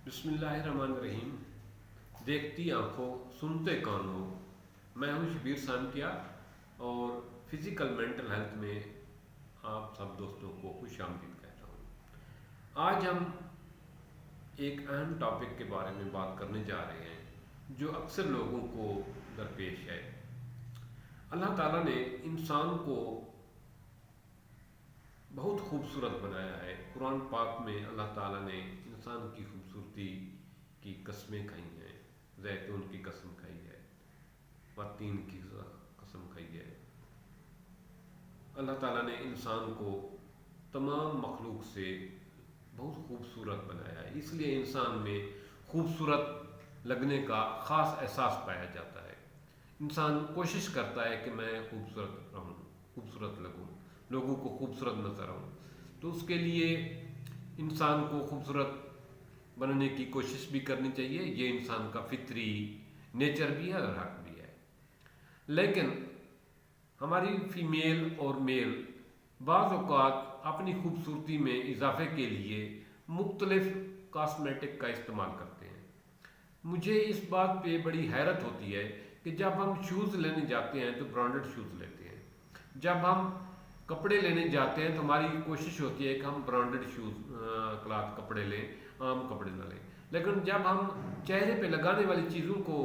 بسم اللہ الرحمن الرحیم۔ دیکھتی آنکھوں سنتے کانوں، میں ہوں شبیر سانکیا اور فزیکل مینٹل ہیلتھ میں آپ سب دوستوں کو خوش آمدید کہتا ہوں۔ آج ہم ایک اہم ٹاپک کے بارے میں بات کرنے جا رہے ہیں جو اکثر لوگوں کو درپیش ہے۔ اللہ تعالیٰ نے انسان کو بہت خوبصورت بنایا ہے۔ قرآن پاک میں اللہ تعالیٰ نے انسان کی خوبصورتی کی قسمیں کھائی ہیں۔ زیتون کی قسم کھائی ہے، تین کی قسم کھائی ہے۔ اللہ تعالیٰ نے انسان کو تمام مخلوق سے بہت خوبصورت بنایا ہے، اس لیے انسان میں خوبصورت لگنے کا خاص احساس پایا جاتا ہے۔ انسان کوشش کرتا ہے کہ میں خوبصورت رہوں، خوبصورت لگوں، لوگوں کو خوبصورت نظر آؤں، تو اس کے لیے انسان کو خوبصورت بننے کی کوشش بھی کرنی چاہیے۔ یہ انسان کا فطری نیچر بھی ہے اور حق بھی ہے۔ لیکن ہماری فیمیل اور میل بعض اوقات اپنی خوبصورتی میں اضافے کے لیے مختلف کاسمیٹک کا استعمال کرتے ہیں۔ مجھے اس بات پہ بڑی حیرت ہوتی ہے کہ جب ہم شوز لینے جاتے ہیں تو برانڈڈ شوز لیتے ہیں، جب ہم کپڑے لینے جاتے ہیں تو ہماری کوشش ہوتی ہے کہ ہم برانڈڈ شوز کلاتھ کپڑے لیں، عام کپڑے نہ لیں۔ لیکن جب ہم چہرے پہ لگانے والی چیزوں کو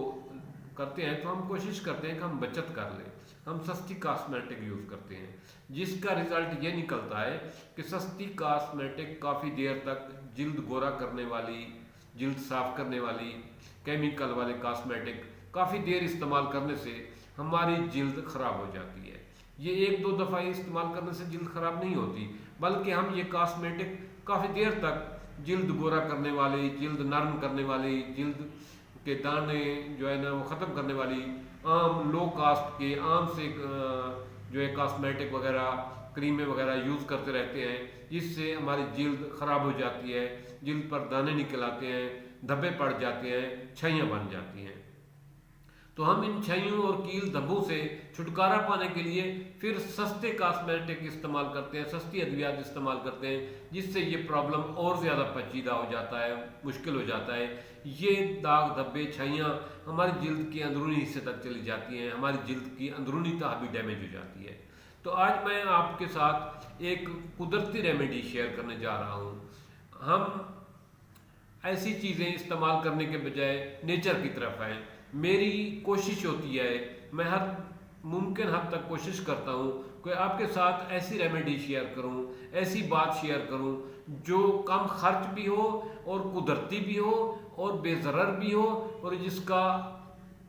کرتے ہیں تو ہم کوشش کرتے ہیں کہ ہم بچت کر لیں، ہم سستی کاسمیٹک یوز کرتے ہیں، جس کا رزلٹ یہ نکلتا ہے کہ سستی کاسمیٹک کافی دیر تک جلد گورا کرنے والی، جلد صاف کرنے والی، کیمیکل والے کاسمیٹک کافی دیر استعمال کرنے سے ہماری جلد خراب ہو جاتی ہے۔ یہ ایک دو دفعہ استعمال کرنے سے جلد خراب نہیں ہوتی، بلکہ ہم یہ کاسمیٹک کافی دیر تک جلد گورا کرنے والی، جلد نرم کرنے والی، جلد کے دانے جو ہے نا وہ ختم کرنے والی عام لو کاسٹ کے عام سے جو ہے کاسمیٹک وغیرہ کریمیں وغیرہ یوز کرتے رہتے ہیں، جس سے ہماری جلد خراب ہو جاتی ہے، جلد پر دانے نکل آتے ہیں، دھبے پڑ جاتے ہیں، چھائیاں بن جاتی ہیں۔ تو ہم ان چھائیوں اور کیل دھبوں سے چھٹکارا پانے کے لیے پھر سستے کاسمیٹک استعمال کرتے ہیں، سستی ادویات استعمال کرتے ہیں، جس سے یہ پرابلم اور زیادہ پیچیدہ ہو جاتا ہے، مشکل ہو جاتا ہے۔ یہ داغ دھبے چھائیاں ہماری جلد کے اندرونی حصے تک چلی جاتی ہیں، ہماری جلد کی اندرونی تہہ بھی ڈیمیج ہو جاتی ہے۔ تو آج میں آپ کے ساتھ ایک قدرتی ریمیڈی شیئر کرنے جا رہا ہوں۔ ہم ایسی چیزیں استعمال کرنے کے بجائے نیچر کی طرف آئیں۔ میری کوشش ہوتی ہے، میں ہر ممکن حد تک کوشش کرتا ہوں کہ آپ کے ساتھ ایسی ریمیڈی شیئر کروں، ایسی بات شیئر کروں جو کم خرچ بھی ہو اور قدرتی بھی ہو اور بے ضرر بھی ہو اور جس کا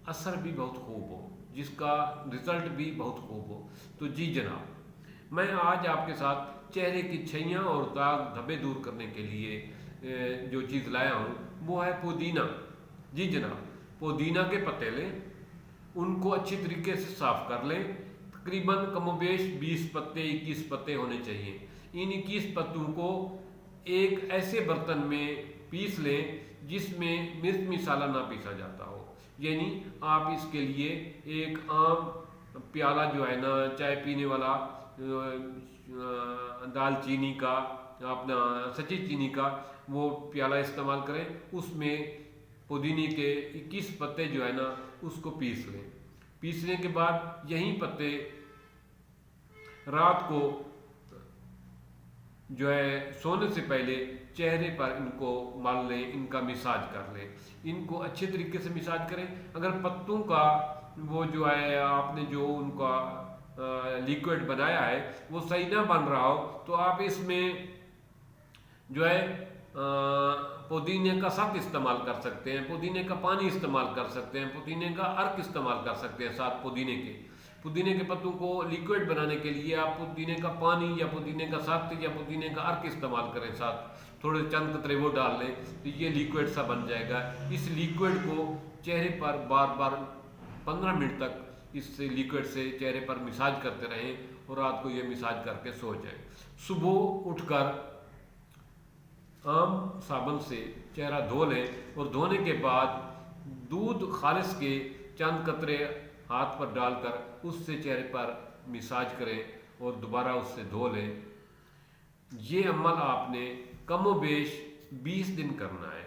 اثر بھی بہت خوب ہو، جس کا رزلٹ بھی بہت خوب ہو۔ تو جی جناب، میں آج آپ کے ساتھ چہرے کی چھائیاں اور داغ دھبے دور کرنے کے لیے جو چیز لایا ہوں وہ ہے پودینہ۔ جی جناب، پودینہ کے پتے لیں، ان کو اچھی طریقے سے صاف کر لیں۔ تقریباً کم و بیش 20 پتے 21 پتے ہونے چاہیے۔ ان 21 پتوں کو ایک ایسے برتن میں پیس لیں جس میں مرچ مسالہ نہ پیسا جاتا ہو، یعنی آپ اس کے لیے ایک عام پیالہ جو ہے نا چائے پینے والا دال چینی کا، اپنا سچی چینی کا وہ پیالہ استعمال کریں، اس میں پودینے کے 21 پتے جو ہے نا اس کو پیس لیں۔ پیسنے کے بعد یہی پتے رات کو جو ہے سونے سے پہلے چہرے پر ان کو مل لیں، ان کا مساج کر لیں، ان کو اچھے طریقے سے مساج کریں۔ اگر پتوں کا وہ جو ہے آپ نے جو ان کا لیکوڈ بنایا ہے وہ صحیح نہ بن رہا ہو تو آپ اس میں جو ہے پودینے کا ساتھ استعمال کر سکتے ہیں، پودینے کا پانی استعمال کر سکتے ہیں، پودینے کا عرق استعمال کر سکتے ہیں۔ ساتھ پودینے کے پتوں کو لیکوڈ بنانے کے لیے آپ پودینے کا پانی یا پودینے کا ساتھ یا پودینے کا عرق استعمال کریں، ساتھ تھوڑے چند قطرے وہ ڈال لیں تو یہ لیکوڈ سا بن جائے گا۔ اس لیکوڈ کو چہرے پر بار بار 15 منٹ تک اس سے لیکوڈ سے چہرے پر مساج کرتے رہیں اور رات کو یہ مساج کر کے سو جائیں۔ صبح اٹھ کر عام صابن سے چہرہ دھو لیں اور دھونے کے بعد دودھ خالص کے چند قطرے ہاتھ پر ڈال کر اس سے چہرے پر مساج کریں اور دوبارہ اس سے دھو لیں۔ یہ عمل آپ نے کم و بیش 20 دن کرنا ہے۔